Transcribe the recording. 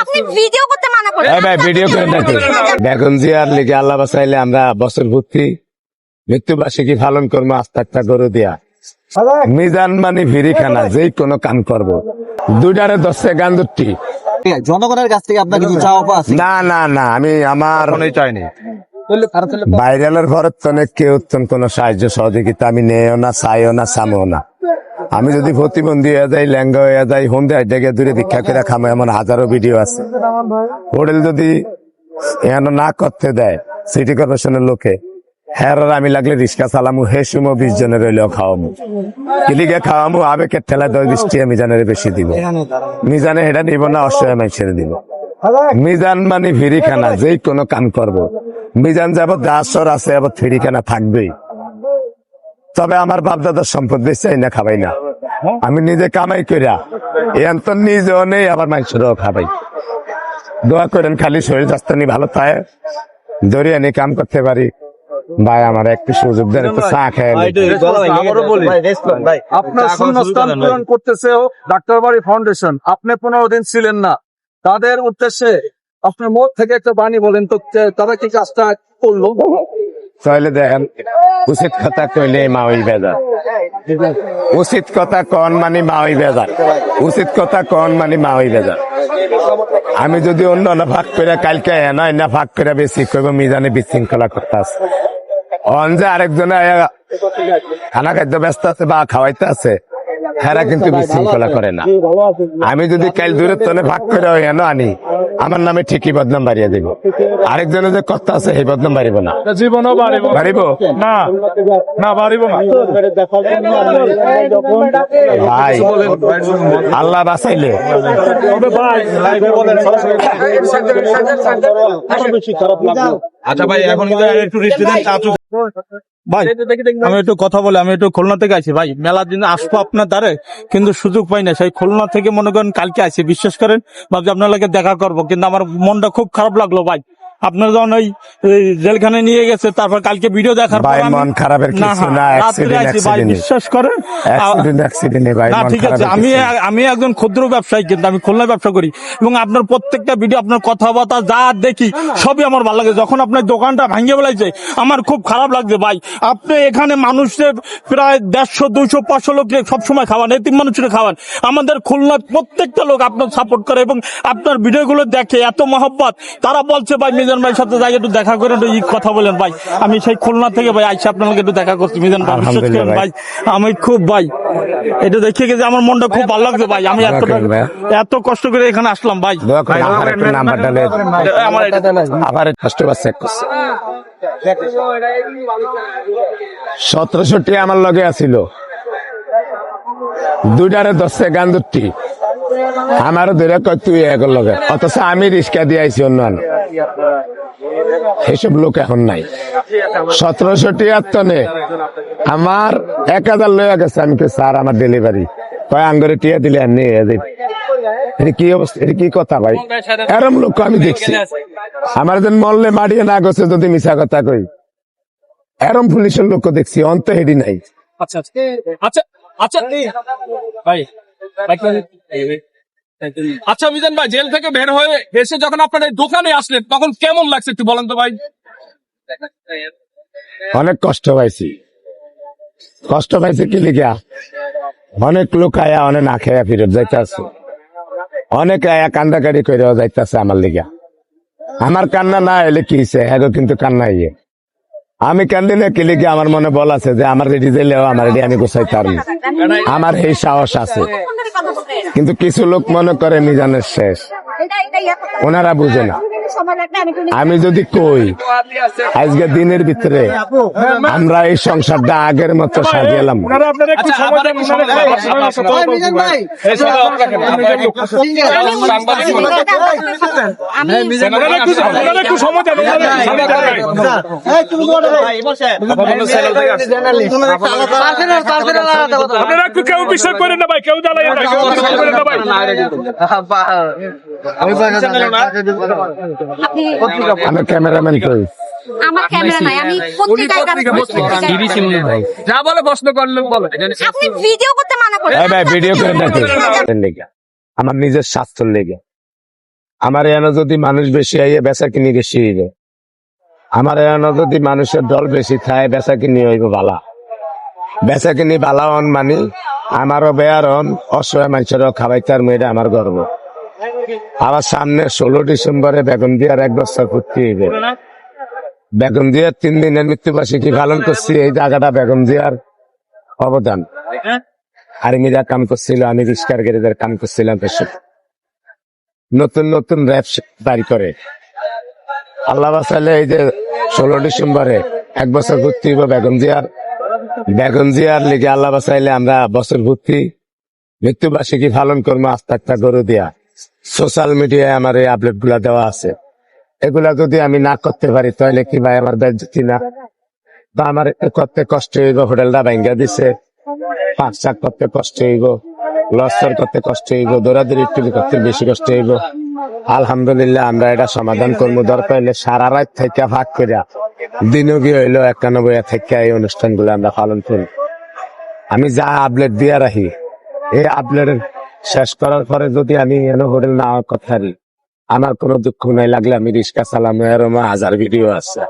আপনি ভিডিও করতে মানা করেন। ভাই ভিডিও করে দেখি দেখুন জিয়ার লিগে আল্লাহ বাসাইলে আমরা বছর ভর্তি মৃত্যুবার্ষিকী পালন করবো আস্তে আস্তে গরু দিয়া মিজান মানে ভিড়িখানা যেই কোনো কাম করবো দুইটারে 10 গান্দুটি জনগণের কাছ থেকে আপনার কিছু চাওয়া পাওয়া আছে? না না না আমি আমার চাইনি। বাইরের ঘরের তো কেউ কোন সাহায্য সহযোগিতা আমি নেও না চাইও না চামো না। আমি যদি প্রতিবন্ধী হয়ে যাই ল্যাঙ্গা হয়ে যাই হন্দে জায়গায় দূরে ভিক্ষা করে খামো এমন হাজারো ভিডিও আছে। হোটেল যদি এন না করতে দেয় সিটি কর্পোরেশনের লোকে হ্যাঁ আমি লাগলে রিক্সা চালামু হে সুমো 20 জনের রইলেও খাওয়ামু কিলিগে খাওয়ামু আবেগের ঠেলা 10-20 টিয়া মিজানের বেশি দিব মিজানে হেটা নিব না অসহায় মানুষের দিব। মিজান মানে ভিড়িখানা যেই কোনো কাম করবো মিজান যাবত দাসর আছে আবার ফিরিখানা থাকবেই। তবে আমার বাপ দাদার সম্পদ বেশি চাই না খাবাই না আমি নিজে কামাই করিয়া এন তো নিজেও নেই আবার মানুষেরও খাবাই। দোয়া করেন খালি শরীর স্বাস্থ্য নিয়ে ভালো থাকে দরিয়া নিয়ে কাম করতে পারি। ভাই আমার একটু সুযোগ দেন একটু চা খেয়ে আপনার শূন্যস্থান পূরণ করতেছে ডাক্তারবাড়ি ফাউন্ডেশন। আপনি 15 দিন ছিলেন না, তাদের উদ্দেশ্যে আপনার মুখ থেকে একটা বাণী বলেন তো, তারা কি কাজটা করলো? তাহলে দেখেন উচিত কথা কইলে মাওই বেজার উচিত কথা কন মানে মাওই বেজার উচিত কথা কন মানে মাওই বেজার। আমি যদি অন্য ভাগ করে কালকে না ভাগ করে বেশি করব মিজানে বিশৃঙ্খলা করতে আছে অন যে আরেকজনে খানা খাদ্য ব্যস্ত আছে বা খাওয়াইতে আছে হেরা কিন্তু বিশৃঙ্খলা করে না। আমি যদি কাল দূরের তনে ভাগ করে এনে আনি আমার নামে ঠিকই বদনাম বাড়িয়ে দিব। আরেকজনে যে কথা আছে সেই বদনাম বাড়িব না জীবনও বাড়িব না না বাড়িব না। ভাই আল্লাহ বাঁচাইলে আচ্ছা ভাই এখন একটু ভাই আমি একটু কথা বলে আমি একটু খুলনা থেকে আইছি ভাই, মেলার দিনে আসবো আপনার দ্বারে কিন্তু সুযোগ পাই না। সেই খুলনা থেকে মনে করেন কালকে আইছি, বিশ্বাস করেন ভাবছি আপনার লাগে দেখা করবো কিন্তু আমার মনটা খুব খারাপ লাগলো ভাই। আপনার যখন ওই জেলখানে নিয়ে গেছে তারপর কালকে ভিডিও দেখার পর মন খারাপের কিছু না রাত্রে আইছি ভাই, বিশ্বাস করেন না ঠিক আছে। আমি একজন ক্ষুদ্র ব্যবসায়ী কিন্তু আমি খুলনায় ব্যবসা করি এবং আপনার প্রত্যেকটা ভিডিও আপনার কথাবার্তা যা দেখি সবই আমার ভালো লাগে। যখন আপনার দোকানটা ভাঙিয়ে বেলাইছে আমার খুব খারাপ লাগছে ভাই। আপনি এখানে মানুষের প্রায় 150, 200, 500 লোক সবসময় খাওয়ান, এতিম মানুষের খাওয়ান। আমাদের খুলনার প্রত্যেকটা লোক আপনার সাপোর্ট করে এবং আপনার ভিডিওগুলো দেখে এত মহব্বত। তারা বলছে ভাই মিজান ভাইয়ের সাথে যাই একটু দেখা করে একটু কথা বলেন ভাই। আমি সেই খুলনা থেকে ভাই আইসা আপনার একটু দেখা করছি মিজান ভাই, বিশ্বাস করেন ভাই আমি খুব ভাই এটা দেখে গেছে আমার মনটা খুব ভালো লাগছে ভাই। আমি এত কষ্ট করে এখানে আসলাম ভাই। আবার কষ্ট পাচ্ছে 1700 আমার লগে আছিল দুইটারে 10 গান্দুটি আমারও ধরে কয় তুই এগোর লগে, অথচ আমি রিক্সা দিয়ে আইছি অন্য এসব লোক এখন নাই। 1700 টনে আমার 1000 লইয়া গেছে। আমি স্যার আমার ডেলিভারি কয় আঙ্গরে টিয়া দিলে কি অবস্থা, এটা কি কথা ভাই? এরম লোক আমি দেখছি আমার যেন মল্লে মারিয়ে না গেছে যদি মিশা কথা কই এরম পুলিশের লোক দেখছি অন্ত হেডি নাই। আচ্ছা আচ্ছা আচ্ছা ভাই আচ্ছা মিজান ভাই জেল থেকে বের হয়ে এসে যখন আপনার এই দোকানে আসলেন তখন কেমন লাগছে একটু বলেন তো ভাই? অনেক কষ্ট পাইছি কি লিখা অনেক লোক আয়া অনেক না খেয়া ফিরত যাইতেছে, অনেক আয়া কান্দাকারি করে যাইতেছে আমার লিগা। আমার কান্না না এলে কি হয়েছে এগো কিন্তু কান্না ইয়ে আমি কান্দি না কি লিখে আমার মনে বল আছে যে আমার রেডি দিলেও আমার রেডি আমি গোছাইতে পারবো, আমার এই সাহস আছে। কিন্তু কিছু লোক মনে করে মিজানের শেষ, ওনারা বুঝে না। আমি যদি কই আজকে দিনের ভিতরে আমরা এই সংসারটা আগের মতো সাজিয়েলাম কেউ বিশ্বাস করে না ভাই, কেউ জ্বালাই না ভাই। আমি ক্যামেরাম্যান কই আমার ক্যামেরা নাই, আমি পত্রিকার কাজ করছি। যা বলে প্রশ্ন করলে বলে আপনি ভিডিও করতে মানা করেন। ভিডিও করে দেখি আমার নিজের স্বাস্থ্যের লেগে আমার এখানে যদি মানুষ বেশি আইয়ে বেচা কিনি বেশি হইবে, আমার এখানে যদি মানুষের দল বেশি থাকে বেচা কিনি হইব বালা, বেচা কিনি বালা হন মানে আমারও বেয়ার হন, অসহায় মানুষেরও খাবাইতার মেয়েরা আমার গর্ব। আবার সামনে 16 ডিসেম্বরে বেগম দিয়ার 1 বছর পূর্তি হইবে। বেগম জিয়ার 3 দিনের মৃত্যুবার্ষিকী পালন করছি। এই জায়গাটা বেগম জিয়ার অবদান। আর্মিরা কাম করছিল, আমি রিস্কার গ্যারেজের কাম করছিলাম। নতুন নতুন র্যাপ বাড়ি করে আল্লাহ বাঁচালে এই যে 16 ডিসেম্বরে 1 বছর পূর্তি হইব বেগম জিয়ার। বেগম জিয়ার লিগে আল্লাহ বাঁচাইলে আমরা বছর পূর্তি মৃত্যুবার্ষিকী পালন করবো আস্তে আস্তে গরু দিয়া। সোশ্যাল মিডিয়ায় আমার এই আপডেট গুলা দেওয়া আছে। এগুলা যদি আমি না করতে পারি তাহলে কি ভাই আমার বেজ্জতি না? বা আমার করতে কষ্ট হইব, হোটেলটা ভাঙ্গা দিছে, পাঁচ শাক করতে কষ্ট হইব, লস্কর করতে কষ্ট হইব, দৌড়াদৌড়ি টিভি করতে বেশি কষ্ট হইব। আলহামদুলিল্লাহ আমরা এটা সমাধান করবো। দরকার হইলে সারা রাত থেকে ভাগ করিয়া দিনগী হইলো 91 থেকে এই অনুষ্ঠান গুলো আমরা পালন করি। আমি যা আপডেট দিয়ে রাখি, এই আপডেট শেষ করার পরে যদি আমি এনে হোটেল না করতে পারি, আমার কোনো দুঃখ নাই। লাগলে আমি রিক্সা চালাম, এরকম 1000 ভিডিও আছে।